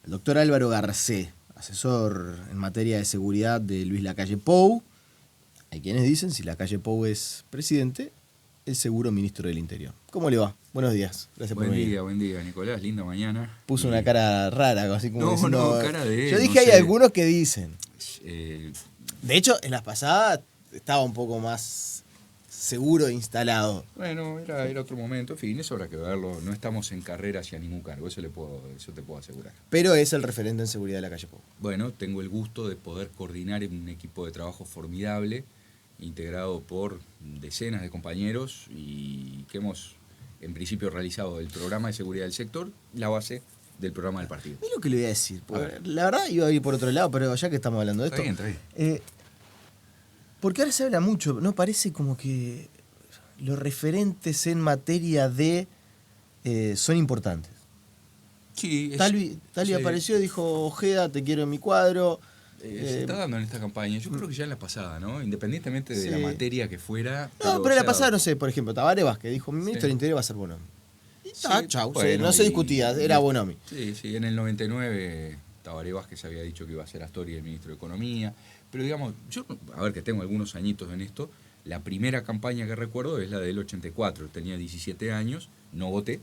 el doctor Álvaro Garcé, asesor en materia de seguridad de Luis Lacalle Pou. Hay quienes dicen, si Lacalle Pou es presidente, es seguro ministro del Interior. ¿Cómo le va? Buenos días. Gracias por venir. Buen día, Nicolás. Linda mañana. Puso una cara rara, así como diciendo... cara de... Yo dije, hay algunos que dicen. Eh, De hecho, en las pasadas estaba un poco más seguro e instalado. Bueno, era otro momento. En fin, eso habrá que verlo. No estamos en carrera hacia ningún cargo. Eso te puedo asegurar. Pero es el referente en seguridad de Lacalle Pou. Bueno, tengo el gusto de poder coordinar un equipo de trabajo formidable, integrado por decenas de compañeros y que hemos, en principio, realizado el programa de seguridad del sector, la base del programa del partido. Es lo que le voy a decir. La verdad iba a ir por otro lado, pero ya que estamos hablando de esto... Está bien. Porque ahora se habla mucho, ¿no? Parece como que los referentes en materia de... son importantes. Sí, Talvi apareció y dijo, Ojeda, te quiero en mi cuadro. Se está dando en esta campaña. Yo creo que ya en la pasada, ¿no? Independientemente de la materia que fuera. Pero en la pasada, no sé, por ejemplo, Tabaré Vázquez dijo, mi ministro del Interior va a ser Bonomi. Chau, bueno, no se discutía, era Bonomi. Sí, en el 99 Tabaré Vázquez había dicho que iba a ser Astori el ministro de Economía. Pero digamos, yo, a ver, que tengo algunos añitos en esto, la primera campaña que recuerdo es la del 84. Tenía 17 años, no voté.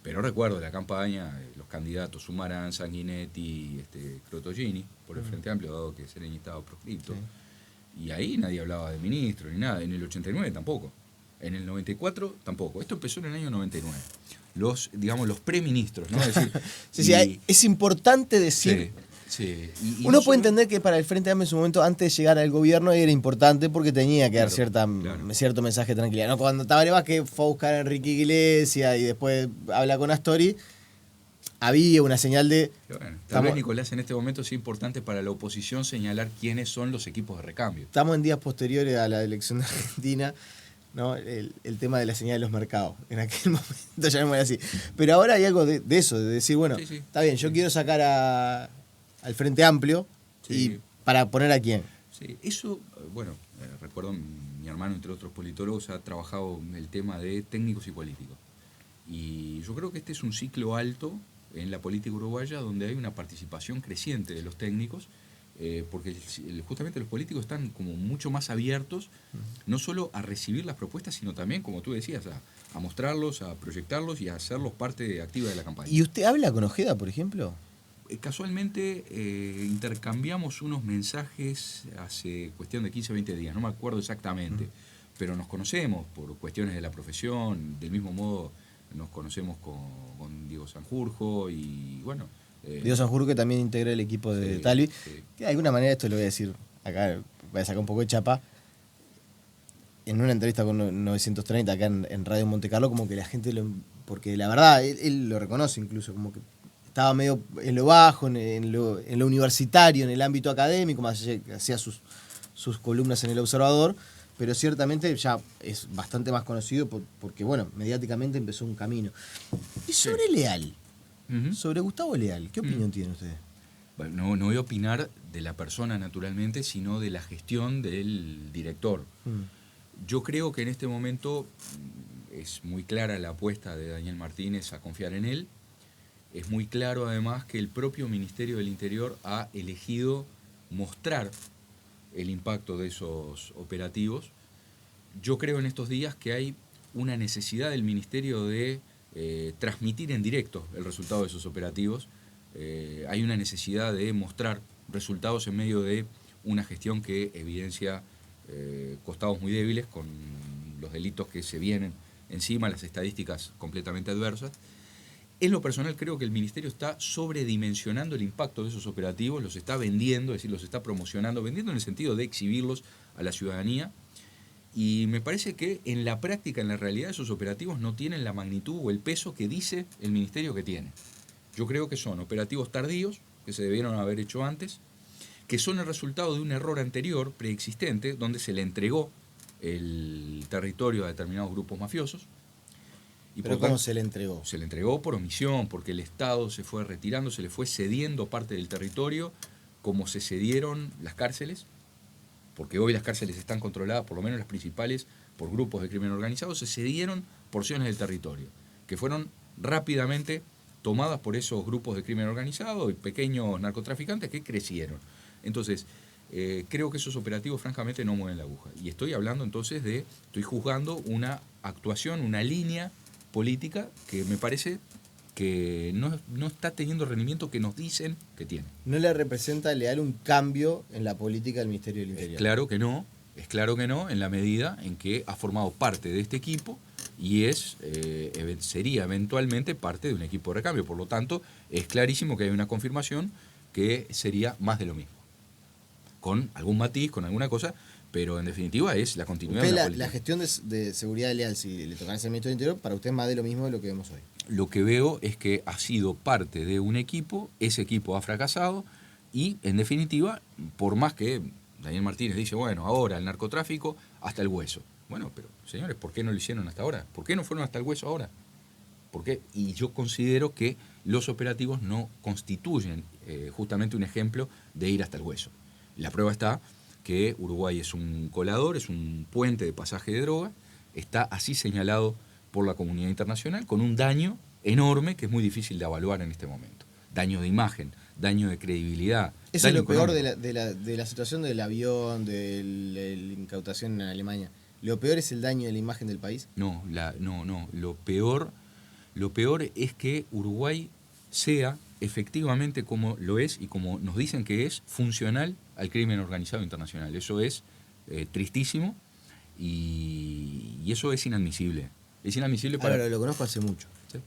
Pero recuerdo la campaña, los candidatos Sumarán, Sanguinetti, Crotogini, por el Frente Amplio, dado que Sereni estaba proscripto. Sí. Y ahí nadie hablaba de ministro ni nada. En el 89 tampoco. En el 94 tampoco. Esto empezó en el año 99. Los preministros, ¿no? Es decir, es importante decir... Sí. Uno puede entender que para el Frente Amplio en su momento, antes de llegar al gobierno, era importante porque tenía que dar cierto mensaje de tranquilidad. ¿No? Cuando Tabaré Vázquez fue a buscar a Enrique Iglesias y después habla con Astori, había una señal de... Bueno, tal vez, Nicolás, en este momento es importante para la oposición señalar quiénes son los equipos de recambio. Estamos en días posteriores a la elección de Argentina, ¿no? El tema de la señal de los mercados. En aquel momento llamémoslo así. Pero ahora hay algo de eso, de decir, bueno, está bien, yo quiero sacar al Frente Amplio y para poner a quién. Sí, eso, bueno, recuerdo mi hermano, entre otros politólogos, ha trabajado el tema de técnicos y políticos. Y yo creo que este es un ciclo alto en la política uruguaya donde hay una participación creciente de los técnicos, porque justamente los políticos están como mucho más abiertos, no solo a recibir las propuestas, sino también, como tú decías, a mostrarlos, a proyectarlos y a hacerlos parte activa de la campaña. ¿Y usted habla con Ojeda, por ejemplo? Casualmente intercambiamos unos mensajes hace cuestión de 15 o 20 días, no me acuerdo exactamente, pero nos conocemos por cuestiones de la profesión, del mismo modo nos conocemos con Diego Sanjurjo y bueno... Diego Sanjurjo, que también integra el equipo de Talvi, que de alguna manera, esto lo voy a decir acá, voy a sacar un poco de chapa, en una entrevista con 930 acá en Radio Monte Carlo, como que la gente, porque la verdad, él lo reconoce incluso, como que estaba medio en lo bajo, en lo universitario, en el ámbito académico, más allá que hacía sus columnas en El Observador, pero ciertamente ya es bastante más conocido porque, bueno, mediáticamente empezó un camino. Y sobre Leal, sobre Gustavo Leal, ¿qué opinión tiene usted? Bueno, no voy a opinar de la persona, naturalmente, sino de la gestión del director. Yo creo que en este momento es muy clara la apuesta de Daniel Martínez a confiar en él. Es muy claro, además, que el propio Ministerio del Interior ha elegido mostrar el impacto de esos operativos. Yo creo en estos días que hay una necesidad del Ministerio de transmitir en directo el resultado de esos operativos. Hay una necesidad de mostrar resultados en medio de una gestión que evidencia costados muy débiles con los delitos que se vienen encima, las estadísticas completamente adversas. En lo personal creo que el Ministerio está sobredimensionando el impacto de esos operativos, los está vendiendo, es decir, los está promocionando, vendiendo en el sentido de exhibirlos a la ciudadanía. Y me parece que en la práctica, en la realidad, esos operativos no tienen la magnitud o el peso que dice el Ministerio que tiene. Yo creo que son operativos tardíos, que se debieron haber hecho antes, que son el resultado de un error anterior, preexistente, donde se le entregó el territorio a determinados grupos mafiosos. ¿Pero cómo se le entregó? Se le entregó por omisión, porque el Estado se fue retirando, se le fue cediendo parte del territorio, como se cedieron las cárceles, porque hoy las cárceles están controladas, por lo menos las principales, por grupos de crimen organizado, se cedieron porciones del territorio, que fueron rápidamente tomadas por esos grupos de crimen organizado y pequeños narcotraficantes que crecieron. Entonces, creo que esos operativos francamente no mueven la aguja. Y estoy hablando entonces estoy juzgando una actuación, una línea política que me parece que no está teniendo el rendimiento que nos dicen que tiene. ¿No le representa Leal un cambio en la política del Ministerio del Interior? Es claro que no, en la medida en que ha formado parte de este equipo y sería eventualmente parte de un equipo de recambio. Por lo tanto, es clarísimo que hay una confirmación que sería más de lo mismo. Con algún matiz, con alguna cosa, pero en definitiva es la continuidad de la política. La gestión de seguridad de Leal, si le tocan ese Ministerio del Interior, para usted es más de lo mismo de lo que vemos hoy. Lo que veo es que ha sido parte de un equipo, ese equipo ha fracasado y, en definitiva, por más que Daniel Martínez dice, bueno, ahora el narcotráfico hasta el hueso. Bueno, pero señores, ¿por qué no lo hicieron hasta ahora? ¿Por qué no fueron hasta el hueso ahora? ¿Por qué? Y yo considero que los operativos no constituyen justamente un ejemplo de ir hasta el hueso. La prueba está que Uruguay es un colador, es un puente de pasaje de droga, está así señalado por la comunidad internacional, con un daño enorme que es muy difícil de evaluar en este momento. Daño de imagen, daño de credibilidad. Eso es lo peor económico. de la situación del avión, de la incautación en Alemania. ¿Lo peor es el daño de la imagen del país? No. Lo peor es que Uruguay sea efectivamente como lo es y como nos dicen que es, funcional al crimen organizado internacional. Eso es tristísimo y eso es inadmisible. Es inadmisible para... Ahora, lo conozco hace mucho. ¿Sí?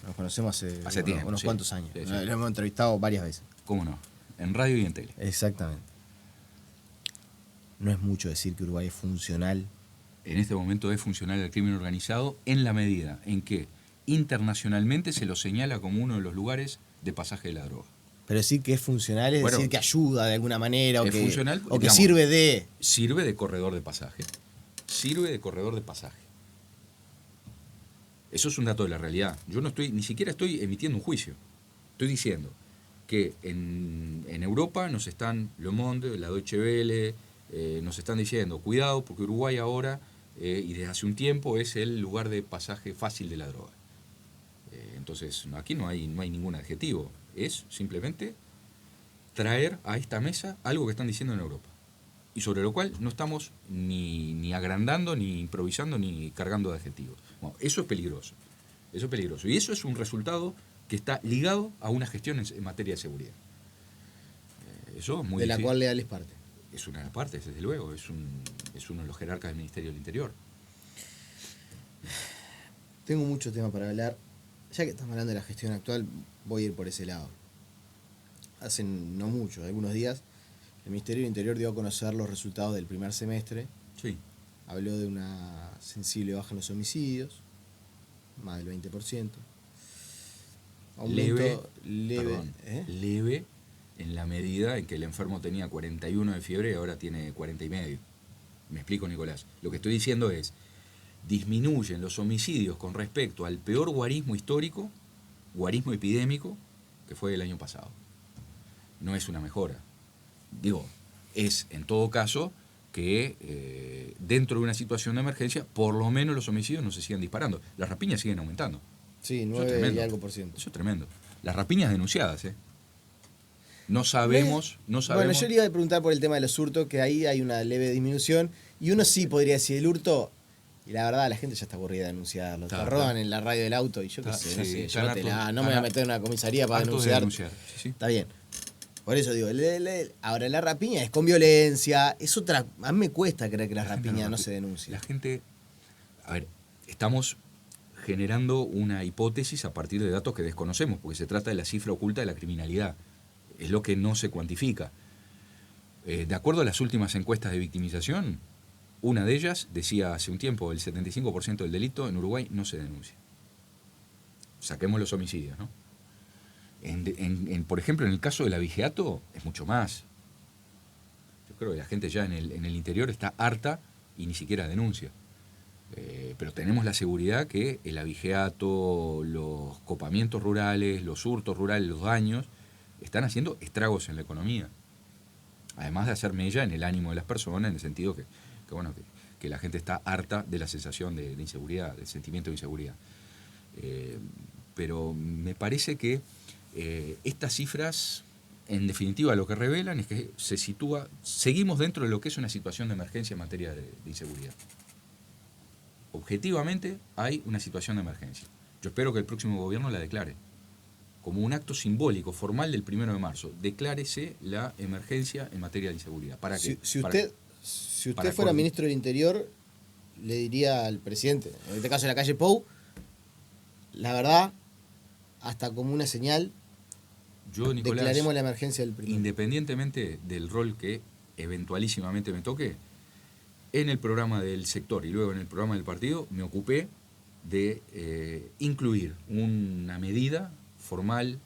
Nos conocemos hace tiempo, unos sí. cuantos años. Sí. Lo hemos entrevistado varias veces. ¿Cómo no? En radio y en tele. Exactamente. No es mucho decir que Uruguay es funcional. En este momento es funcional al crimen organizado en la medida en que internacionalmente se lo señala como uno de los lugares de pasaje de la droga. Pero decir que es funcional es decir que ayuda de alguna manera es funcional, o que digamos, sirve de... Sirve de corredor de pasaje. Eso es un dato de la realidad. Yo ni siquiera estoy emitiendo un juicio. Estoy diciendo que en Europa nos están Le Monde, la Deutsche Welle, nos están diciendo, cuidado, porque Uruguay ahora, y desde hace un tiempo, es el lugar de pasaje fácil de la droga. Entonces, aquí no hay ningún adjetivo. Es simplemente traer a esta mesa algo que están diciendo en Europa. Y sobre lo cual no estamos ni agrandando, ni improvisando, ni cargando de adjetivos. Bueno, eso es peligroso. Y eso es un resultado que está ligado a una gestión en materia de seguridad. Eso es muy de la difícil. cual Leal es parte. Es una de las partes, desde luego. Es uno de los jerarcas del Ministerio del Interior. Tengo mucho tema para hablar. Ya que estamos hablando de la gestión actual, voy a ir por ese lado. Hace no mucho, algunos días, el Ministerio del Interior dio a conocer los resultados del primer semestre. Sí. Habló de una sensible baja en los homicidios, más del 20%. Aumento leve en la medida en que el enfermo tenía 41 de fiebre y ahora tiene 40 y medio. Me explico, Nicolás. Lo que estoy diciendo es, disminuyen los homicidios con respecto al peor guarismo histórico, guarismo epidémico, que fue el año pasado. No es una mejora. Digo, es en todo caso que dentro de una situación de emergencia, por lo menos los homicidios no se sigan disparando. Las rapiñas siguen aumentando. Sí, 9 y algo por ciento. Eso es tremendo. Las rapiñas denunciadas, No sabemos. Bueno, yo le iba a preguntar por el tema de los hurtos, que ahí hay una leve disminución. Y uno sí podría decir, el hurto, y la verdad la gente ya está aburrida de denunciarlo. Te roban en la radio del auto y yo qué sé, no sé, llévatela. No me voy a meter en una comisaría para denunciar. Sí. Está bien. Por eso digo, ahora la rapiña es con violencia, es otra. A mí me cuesta creer que la rapiña no se denuncia. La gente. A ver, estamos generando una hipótesis a partir de datos que desconocemos, porque se trata de la cifra oculta de la criminalidad. Es lo que no se cuantifica. De acuerdo a las últimas encuestas de victimización, una de ellas decía hace un tiempo, el 75% del delito en Uruguay no se denuncia. Saquemos los homicidios, ¿no? Por ejemplo, en el caso del abigeato, es mucho más. Yo creo que la gente ya en el interior está harta y ni siquiera denuncia. Pero tenemos la seguridad que el abigeato, los copamientos rurales, los hurtos rurales, los daños, están haciendo estragos en la economía. Además de hacer mella en el ánimo de las personas, en el sentido que la gente está harta de la sensación de inseguridad, del sentimiento de inseguridad. pero me parece que estas cifras, en definitiva, lo que revelan es que seguimos dentro de lo que es una situación de emergencia en materia de inseguridad. Objetivamente hay una situación de emergencia. Yo espero que el próximo gobierno la declare como un acto simbólico, formal del 1 de marzo. Declárese la emergencia en materia de inseguridad. ¿Para qué? Si usted fuera ministro del Interior, le diría al presidente, en este caso en la calle Pou, la verdad, hasta como una señal, yo, Nicolás, declaremos la emergencia del 1. Independientemente del rol que eventualísimamente me toque, en el programa del sector y luego en el programa del partido, me ocupé de incluir una medida formal,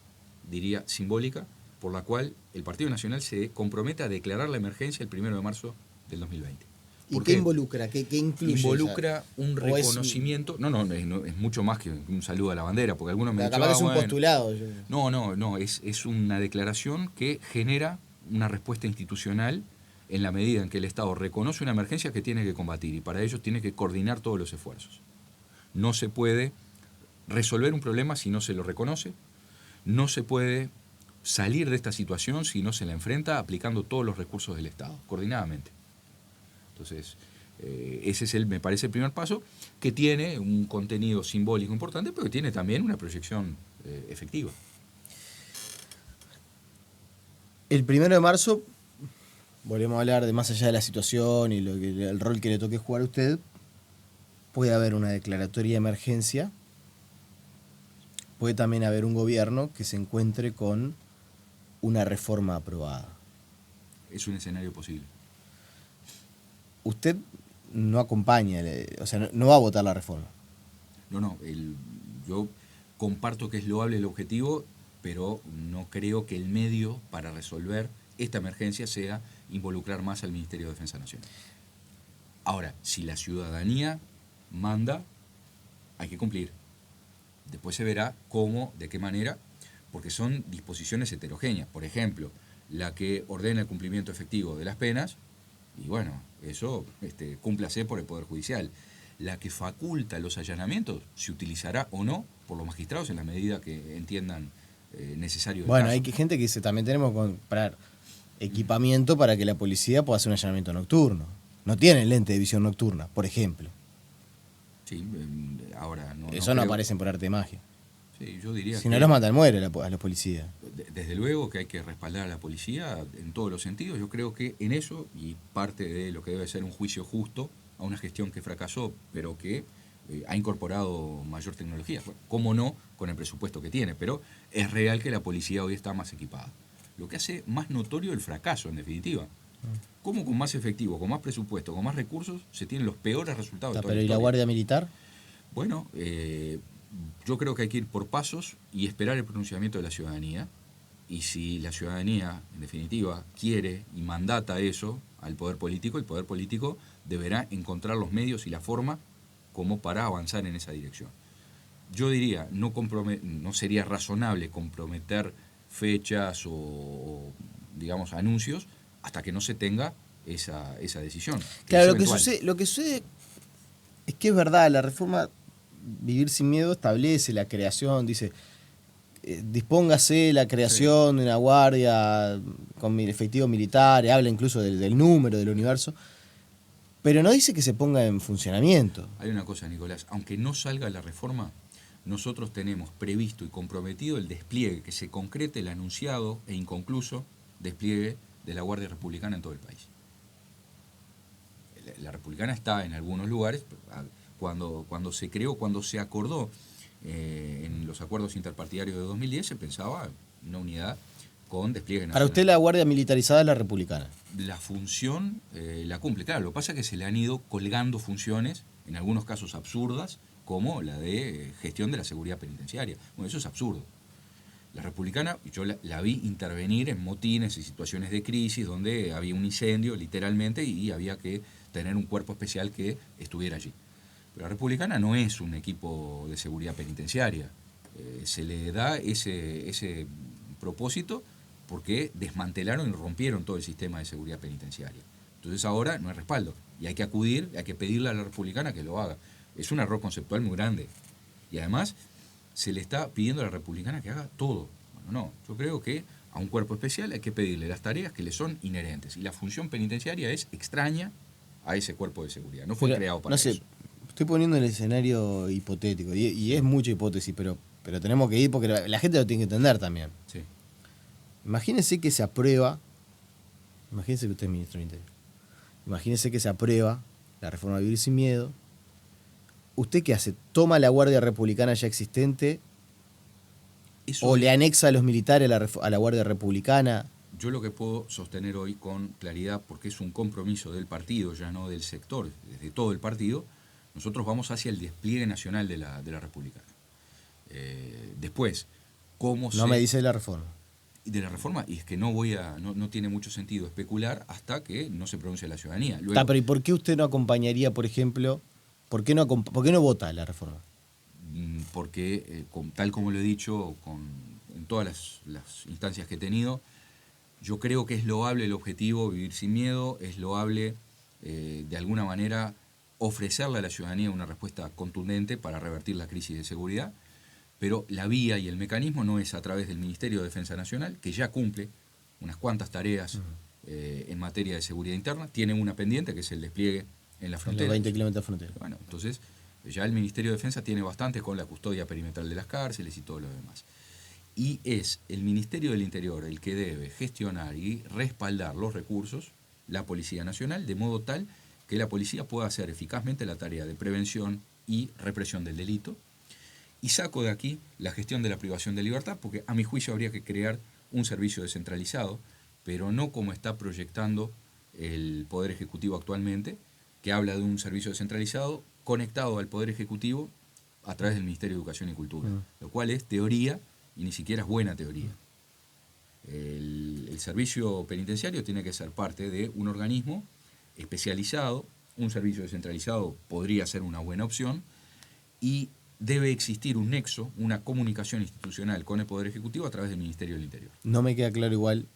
diría simbólica, por la cual el Partido Nacional se compromete a declarar la emergencia el 1 de marzo del 2020. ¿Y qué involucra? ¿Qué incluye? Involucra un reconocimiento. Es mucho más que un saludo a la bandera, porque algunos me dicen. Capaz que es un postulado. No, es una declaración que genera una respuesta institucional en la medida en que el Estado reconoce una emergencia que tiene que combatir y para ello tiene que coordinar todos los esfuerzos. No se puede resolver un problema si no se lo reconoce, no se puede salir de esta situación si no se la enfrenta aplicando todos los recursos del Estado, coordinadamente. Entonces, ese es me parece el primer paso, que tiene un contenido simbólico importante, pero que tiene también una proyección efectiva. El 1 de marzo, volvemos a hablar de más allá de la situación y el rol que le toque jugar a usted, puede haber una declaratoria de emergencia, puede también haber un gobierno que se encuentre con una reforma aprobada. Es un escenario posible. Usted no acompaña, o sea, no va a votar la reforma. No, yo comparto que es loable el objetivo, pero no creo que el medio para resolver esta emergencia sea involucrar más al Ministerio de Defensa Nacional. Ahora, si la ciudadanía manda, hay que cumplir. Después se verá cómo, de qué manera, porque son disposiciones heterogéneas. Por ejemplo, la que ordena el cumplimiento efectivo de las penas, y bueno, eso cúmplase por el Poder Judicial. La que faculta los allanamientos se utilizará o no por los magistrados en la medida que entiendan necesario. Bueno, hay gente que dice, también tenemos que comprar equipamiento para que la policía pueda hacer un allanamiento nocturno. No tienen lente de visión nocturna, por ejemplo. Sí, ahora no. Eso no aparece por arte de magia. Sí, yo diría si no los matan, muere a los policías. Desde luego que hay que respaldar a la policía en todos los sentidos. Yo creo que en eso, y parte de lo que debe ser un juicio justo a una gestión que fracasó, pero que ha incorporado mayor tecnología. Bueno, cómo no, con el presupuesto que tiene, pero es real que la policía hoy está más equipada. Lo que hace más notorio el fracaso, en definitiva. Cómo con más efectivo, con más presupuesto, con más recursos, se tienen los peores resultados de toda la historia. ¿Y la Guardia Militar? Bueno, yo creo que hay que ir por pasos y esperar el pronunciamiento de la ciudadanía. Y si la ciudadanía, en definitiva, quiere y mandata eso al poder político, el poder político deberá encontrar los medios y la forma como para avanzar en esa dirección. Yo diría, no sería razonable comprometer fechas o digamos, anuncios hasta que no se tenga esa decisión. Claro, lo que sucede es que es verdad, la reforma Vivir Sin Miedo establece la creación, dice, dispóngase la creación de una guardia con efectivos militares, habla incluso del número del universo, pero no dice que se ponga en funcionamiento. Hay una cosa, Nicolás, aunque no salga la reforma, nosotros tenemos previsto y comprometido el despliegue, que se concrete el anunciado e inconcluso despliegue de la Guardia Republicana en todo el país. La Republicana está en algunos lugares. Cuando se creó, cuando se acordó en los acuerdos interpartidarios de 2010, se pensaba en una unidad con despliegue nacional. Para usted la Guardia Militarizada es la Republicana. La función la cumple. Claro, lo que pasa es que se le han ido colgando funciones, en algunos casos absurdas, como la de gestión de la seguridad penitenciaria. Bueno, eso es absurdo. La Republicana, yo la vi intervenir en motines y situaciones de crisis donde había un incendio, literalmente, y había que tener un cuerpo especial que estuviera allí. Pero la Republicana no es un equipo de seguridad penitenciaria. Se le da ese propósito porque desmantelaron y rompieron todo el sistema de seguridad penitenciaria. Entonces ahora no hay respaldo y hay que acudir, hay que pedirle a la Republicana que lo haga. Es un error conceptual muy grande. Y además, se le está pidiendo a la republicana que haga todo. Bueno, no, yo creo que a un cuerpo especial hay que pedirle las tareas que le son inherentes. Y la función penitenciaria es extraña a ese cuerpo de seguridad. No fue Pero, creado para no sé, eso. estoy poniendo el escenario hipotético, y es mucha hipótesis, pero tenemos que ir porque la gente lo tiene que entender también. Sí. Imagínense que se aprueba, imagínense que usted es ministro del Interior, imagínense que se aprueba la reforma de Vivir Sin Miedo. ¿Usted qué hace? ¿Toma la Guardia Republicana ya existente Eso o es- le anexa a los militares a la Guardia Republicana? Yo lo que puedo sostener hoy con claridad, porque es un compromiso del partido, ya no del sector, desde todo el partido, nosotros vamos hacia el despliegue nacional de la republicana. Después, ¿cómo No me dice la reforma. de la reforma? Y es que no tiene mucho sentido especular hasta que no se pronuncie la ciudadanía. Luego, Pero ¿y por qué usted no acompañaría, por ejemplo, por qué no vota la reforma? porque, tal como lo he dicho en todas las instancias que he tenido, yo creo que es loable el objetivo, vivir sin miedo, es loable de alguna manera ofrecerle a la ciudadanía una respuesta contundente para revertir la crisis de seguridad, pero la vía y el mecanismo no es a través del Ministerio de Defensa Nacional, que ya cumple unas cuantas tareas en materia de seguridad interna, tiene una pendiente que es el despliegue en la En frontera. los 20 kilómetros de frontera. Bueno, entonces ya el Ministerio de Defensa tiene bastante con la custodia perimetral de las cárceles y todo lo demás. Y es el Ministerio del Interior el que debe gestionar y respaldar los recursos, la Policía Nacional, de modo tal que la policía pueda hacer eficazmente la tarea de prevención y represión del delito. Y saco de aquí la gestión de la privación de libertad, porque a mi juicio habría que crear un servicio descentralizado, pero no como está proyectando el Poder Ejecutivo actualmente, que habla de un servicio descentralizado conectado al Poder Ejecutivo a través del Ministerio de Educación y Cultura, lo cual es teoría y ni siquiera es buena teoría. El servicio penitenciario tiene que ser parte de un organismo especializado, un servicio descentralizado podría ser una buena opción, y debe existir un nexo, una comunicación institucional con el Poder Ejecutivo a través del Ministerio del Interior. No me queda claro igual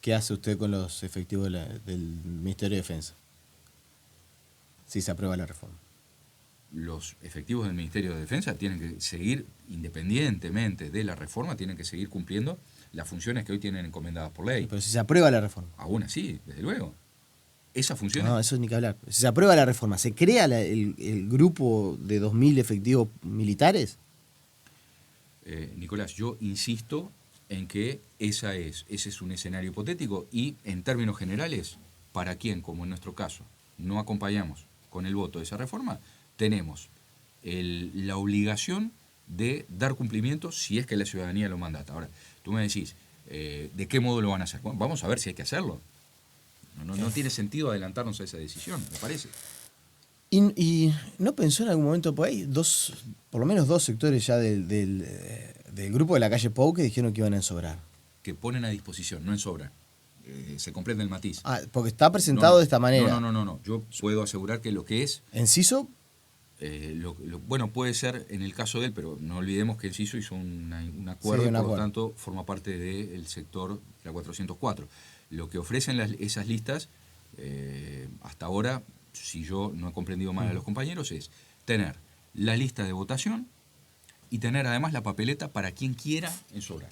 qué hace usted con los efectivos del Ministerio de Defensa, si se aprueba la reforma. Los efectivos del Ministerio de Defensa tienen que seguir, independientemente de la reforma, tienen que seguir cumpliendo las funciones que hoy tienen encomendadas por ley. Pero si se aprueba la reforma. Aún así, desde luego. Esas funciones... No, eso ni que hablar. Si se aprueba la reforma, ¿se crea el grupo de 2.000 efectivos militares? Nicolás, yo insisto en que ese es un escenario hipotético y, en términos generales, para quien, como en nuestro caso, no acompañamos con el voto de esa reforma, tenemos la obligación de dar cumplimiento si es que la ciudadanía lo mandata. Ahora, tú me decís, ¿de qué modo lo van a hacer? Bueno, vamos a ver si hay que hacerlo. No tiene sentido adelantarnos a esa decisión, me parece. ¿Y no pensó en algún momento por ahí por lo menos dos sectores ya del grupo de la calle Pou que dijeron que iban a ensobrar? Que ponen a disposición, no en sobra. Se comprende el matiz. Porque está presentado de esta manera. No. Yo puedo asegurar que lo que es... ¿Enciso? Bueno, puede ser en el caso de él, pero no olvidemos que Enciso hizo un acuerdo y por lo tanto forma parte del sector la 404. Lo que ofrecen esas listas, hasta ahora, si yo no he comprendido mal a los compañeros, es tener la lista de votación y tener además la papeleta para quien quiera ensobrar.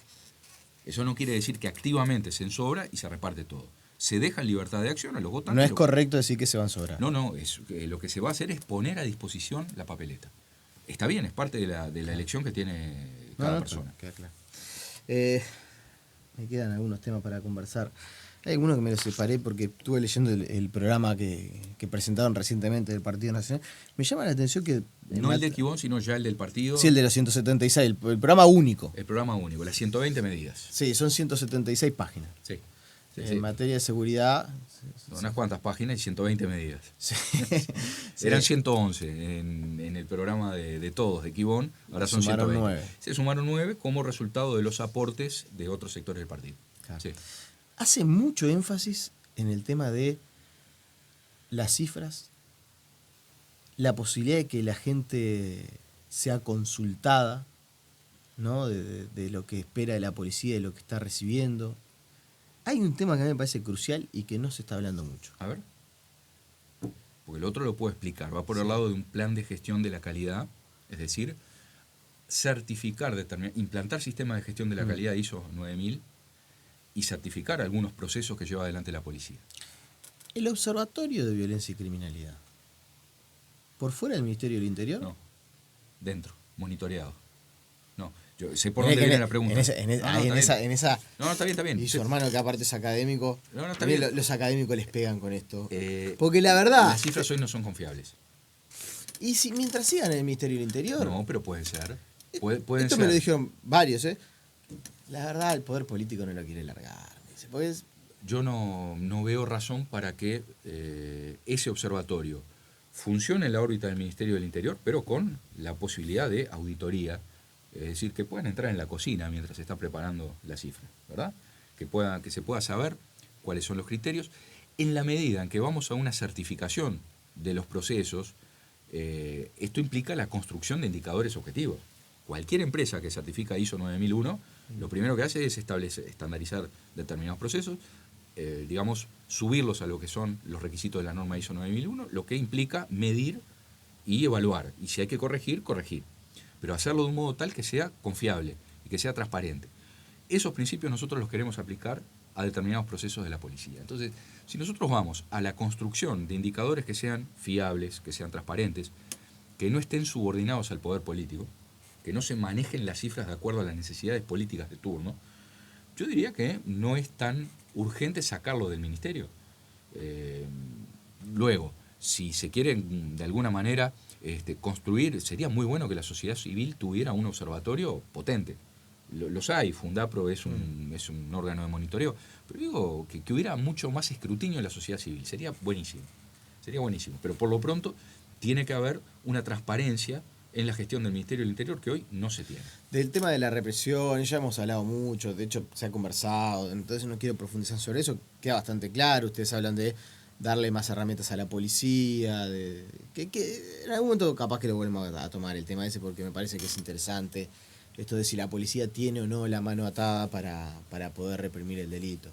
Eso no quiere decir que activamente se ensobra y se reparte todo. Se deja en libertad de acción a los votantes. No es correcto decir que se van a sobrar. No, lo que se va a hacer es poner a disposición la papeleta. Está bien, es parte de la elección que tiene cada persona. Queda claro. Me quedan algunos temas para conversar. Hay algunos que me los separé porque estuve leyendo el programa que presentaron recientemente del Partido Nacional. Me llama la atención que... No el de Quibón, sino ya el del partido. Sí, el de los 176, el programa único. El programa único, las 120 medidas. Sí, son 176 páginas. Sí. En materia de seguridad... Unas cuantas páginas y 120 medidas. Sí. Eran 111 en el programa de todos, de Quibón, ahora son 120. 9. Se sumaron 9 como resultado de los aportes de otros sectores del partido. Claro. Sí. Hace mucho énfasis en el tema de las cifras, la posibilidad de que la gente sea consultada, ¿no? de lo que espera de la policía, de lo que está recibiendo. Hay un tema que a mí me parece crucial y que no se está hablando mucho. A ver. Porque el otro lo puedo explicar. Va por el lado de un plan de gestión de la calidad, es decir, certificar, implantar sistemas de gestión de la calidad ISO 9000 y certificar algunos procesos que lleva adelante la policía. El Observatorio de Violencia y Criminalidad, ¿por fuera del Ministerio del Interior? No, dentro, monitoreado. No, yo sé por dónde viene la pregunta. En esa. No, está bien, está bien. Y su hermano, que aparte es académico. No, está bien. Los académicos les pegan con esto. Porque la verdad. Las cifras hoy no son confiables. Y si mientras sigan en el Ministerio del Interior. No, pero pueden ser. Esto me lo dijeron varios, ¿eh? La verdad, el poder político no lo quiere largar. Pues, yo no veo razón para que ese observatorio funcione en la órbita del Ministerio del Interior, pero con la posibilidad de auditoría. Es decir, que puedan entrar en la cocina mientras se está preparando la cifra, ¿verdad? Que se pueda saber cuáles son los criterios. En la medida en que vamos a una certificación de los procesos, esto implica la construcción de indicadores objetivos. Cualquier empresa que certifica ISO 9001, lo primero que hace es estandarizar determinados procesos, subirlos a lo que son los requisitos de la norma ISO 9001, lo que implica medir y evaluar. Y si hay que corregir, corregir. Pero hacerlo de un modo tal que sea confiable y que sea transparente. Esos principios nosotros los queremos aplicar a determinados procesos de la policía. Entonces, si nosotros vamos a la construcción de indicadores que sean fiables, que sean transparentes, que no estén subordinados al poder político, que no se manejen las cifras de acuerdo a las necesidades políticas de turno, yo diría que no es tan urgente sacarlo del ministerio. Luego, si se quieren de alguna manera construir, sería muy bueno que la sociedad civil tuviera un observatorio potente. Los hay, Fundapro es un órgano de monitoreo, pero digo que hubiera mucho más escrutinio en la sociedad civil, sería buenísimo, pero por lo pronto tiene que haber una transparencia en la gestión del Ministerio del Interior que hoy no se tiene. Del tema de la represión, ya hemos hablado mucho, de hecho se ha conversado, entonces no quiero profundizar sobre eso, queda bastante claro, ustedes hablan de darle más herramientas a la policía, que en algún momento capaz que lo volvemos a tomar el tema ese porque me parece que es interesante, esto de si la policía tiene o no la mano atada para poder reprimir el delito.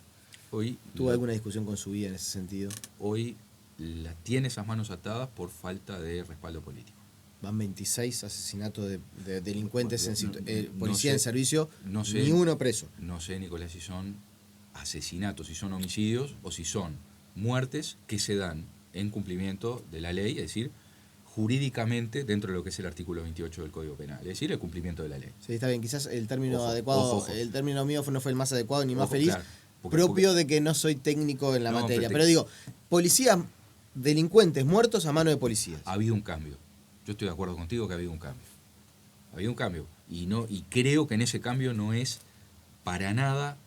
¿Tuvo alguna discusión con su vida en ese sentido? Hoy tiene esas manos atadas por falta de respaldo político. Van 26 asesinatos de delincuentes policía sé, en servicio, no sé, ni uno preso. No sé, Nicolás, si son asesinatos, si son homicidios o si son muertes que se dan en cumplimiento de la ley, es decir, jurídicamente dentro de lo que es el artículo 28 del Código Penal, es decir, el cumplimiento de la ley. Sí, está bien, quizás el término adecuado, ojo. El término mío no fue el más adecuado ni más feliz, claro, propio de que no soy técnico en la materia. Pero digo, policías, delincuentes muertos a mano de policías. Ha habido un cambio. Yo estoy de acuerdo contigo que ha habido un cambio. Ha habido un cambio. Y creo que en ese cambio no es para nada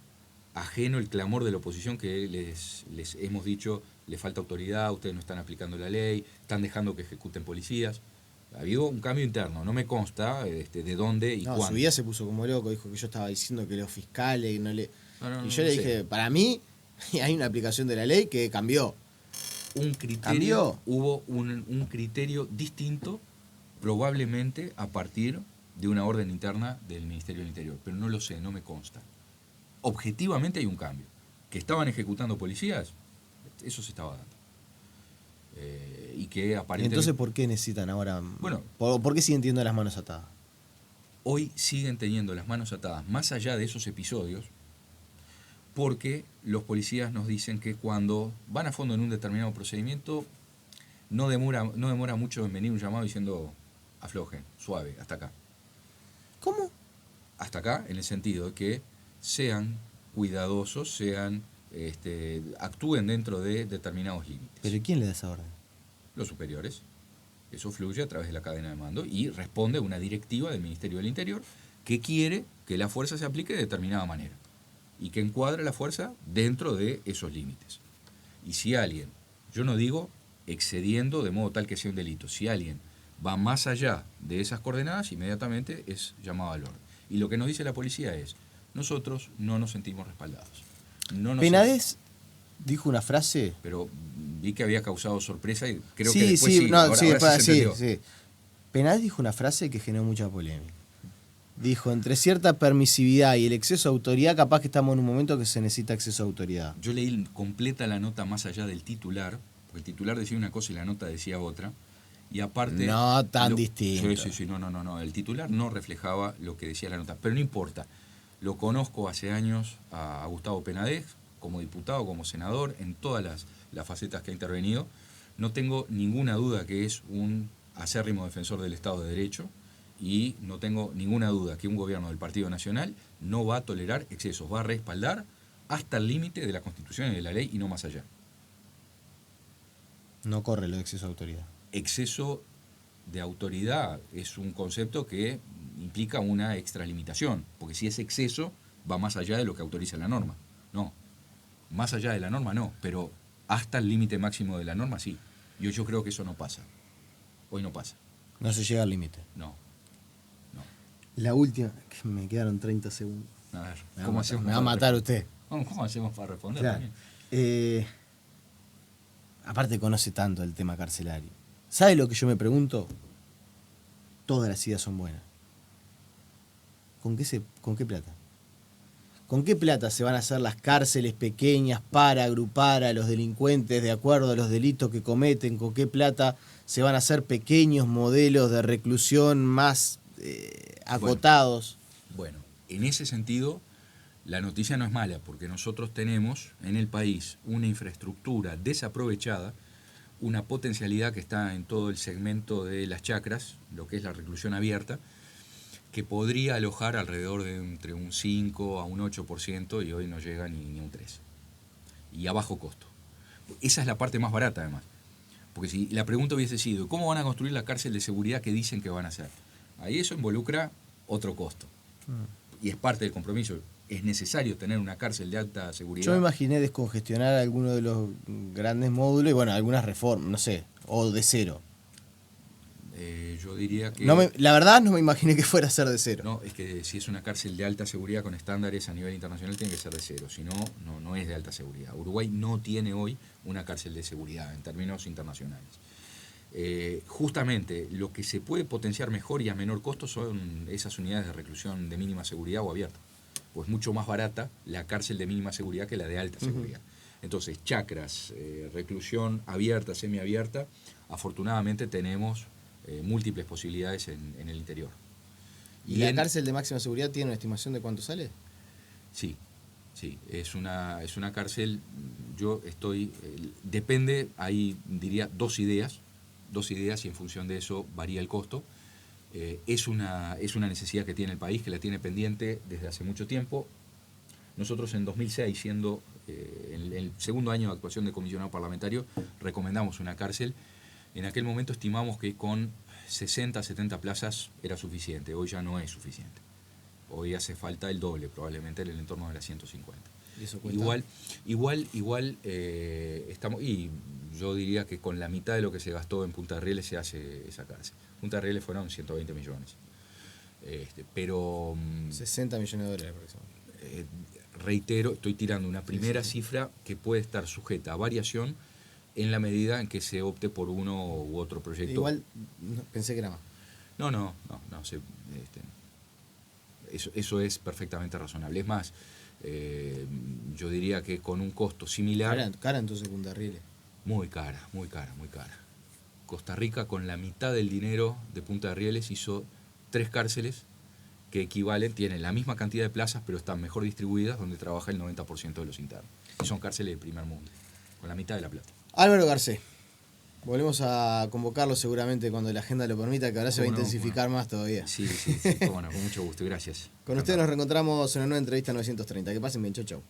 ajeno el clamor de la oposición que les hemos dicho, le falta autoridad, ustedes no están aplicando la ley, están dejando que ejecuten policías. Ha habido un cambio interno, no me consta de dónde y cuándo. Su vida se puso como loco, dijo que yo estaba diciendo que los fiscales no le... No, y yo le dije, para mí hay una aplicación de la ley que cambió. Hubo un criterio distinto, probablemente a partir de una orden interna del Ministerio del Interior, pero no lo sé, no me consta. Objetivamente hay un cambio. Que estaban ejecutando policías, eso se estaba dando. Y que aparentemente... Entonces, ¿por qué necesitan ahora? Bueno, ¿Por qué siguen teniendo las manos atadas? Hoy siguen teniendo las manos atadas, más allá de esos episodios, porque los policías nos dicen que cuando van a fondo en un determinado procedimiento, no demora mucho en venir un llamado diciendo aflojen, suave, hasta acá. ¿Cómo? Hasta acá, en el sentido de que sean cuidadosos, actúen dentro de determinados límites. ¿Pero quién le da esa orden? Los superiores. Eso fluye a través de la cadena de mando y responde a una directiva del Ministerio del Interior que quiere que la fuerza se aplique de determinada manera y que encuadre la fuerza dentro de esos límites. Y si alguien, yo no digo excediendo de modo tal que sea un delito, si alguien va más allá de esas coordenadas, inmediatamente es llamado al orden. Y lo que nos dice la policía es, nosotros no nos sentimos respaldados. Penades dijo una frase... Pero vi que había causado sorpresa y creo que sí, después sí. Sí. Penades dijo una frase que generó mucha polémica. Dijo, entre cierta permisividad y el exceso de autoridad, capaz que estamos en un momento que se necesita exceso de autoridad. Yo leí completa la nota más allá del titular, porque el titular decía una cosa y la nota decía otra, Y aparte... No tan distinto. Sí, no. El titular no reflejaba lo que decía la nota. Pero no importa. Lo conozco hace años a Gustavo Penadez, como diputado, como senador, en todas las facetas que ha intervenido. No tengo ninguna duda que es un acérrimo defensor del Estado de Derecho y no tengo ninguna duda que un gobierno del Partido Nacional no va a tolerar excesos, va a respaldar hasta el límite de la Constitución y de la ley y no más allá. No corre lo de exceso de autoridad. Exceso de autoridad es un concepto que implica una extralimitación, porque si es exceso va más allá de lo que autoriza la norma. No, más allá de la norma no, pero hasta el límite máximo de la norma sí. Y yo creo que eso no pasa. Hoy no pasa. No se llega al límite. No. La última, que me quedaron 30 segundos. A ver, Me va a matar usted. ¿Cómo hacemos para responder? Claro. Aparte conoce tanto el tema carcelario. ¿Sabe lo que yo me pregunto? Todas las ideas son buenas. ¿Con qué plata? ¿Con qué plata se van a hacer las cárceles pequeñas para agrupar a los delincuentes de acuerdo a los delitos que cometen? ¿Con qué plata se van a hacer pequeños modelos de reclusión más acotados? Bueno, en ese sentido, la noticia no es mala, porque nosotros tenemos en el país una infraestructura desaprovechada, una potencialidad que está en todo el segmento de las chacras, lo que es la reclusión abierta, que podría alojar alrededor de entre un 5 a un 8% y hoy no llega ni un 3%. Y a bajo costo. Esa es la parte más barata además. Porque si la pregunta hubiese sido, ¿cómo van a construir la cárcel de seguridad que dicen que van a hacer? Ahí eso involucra otro costo. Y es parte del compromiso. Es necesario tener una cárcel de alta seguridad. Yo me imaginé descongestionar alguno de los grandes módulos y bueno, algunas reformas, no sé, o de cero. Yo diría que... la verdad no me imaginé que fuera a ser de cero. No, es que si es una cárcel de alta seguridad con estándares a nivel internacional tiene que ser de cero, si no, no es de alta seguridad. Uruguay no tiene hoy una cárcel de seguridad en términos internacionales. Justamente lo que se puede potenciar mejor y a menor costo son esas unidades de reclusión de mínima seguridad o abierta. Pues mucho más barata la cárcel de mínima seguridad que la de alta seguridad. Entonces, chacras, reclusión abierta, semiabierta, afortunadamente tenemos múltiples posibilidades en el interior. ¿Y la cárcel de máxima seguridad tiene una estimación de cuánto sale? Sí, es una cárcel, depende, ahí diría dos ideas y en función de eso varía el costo. Es una necesidad que tiene el país, que la tiene pendiente desde hace mucho tiempo. Nosotros en 2006, siendo el segundo año de actuación de comisionado parlamentario, recomendamos una cárcel. En aquel momento estimamos que con 60, 70 plazas era suficiente. Hoy ya no es suficiente. Hoy hace falta el doble, probablemente en el entorno de las 150. ¿Y eso cuesta? Igual estamos... Y yo diría que con la mitad de lo que se gastó en Punta de Rieles se hace esa cárcel. Punta de Rieles fueron 120 millones. Pero... 60 millones de dólares aproximadamente. Reitero, estoy tirando una primera cifra que puede estar sujeta a variación en la medida en que se opte por uno u otro proyecto. Igual pensé que era más. No. Eso es perfectamente razonable. Es más, yo diría que con un costo similar... Cara entonces Punta Rieles. Muy cara. Costa Rica con la mitad del dinero de Punta de Rieles hizo 3 cárceles que equivalen, tienen la misma cantidad de plazas, pero están mejor distribuidas, donde trabaja el 90% de los internos. Y son cárceles de primer mundo, con la mitad de la plata. Álvaro Garcés, volvemos a convocarlo seguramente cuando la agenda lo permita, que ahora se va a intensificar más todavía. Sí, con mucho gusto, gracias. Con ustedes nos reencontramos en una nueva entrevista 930. Que pasen bien, chau.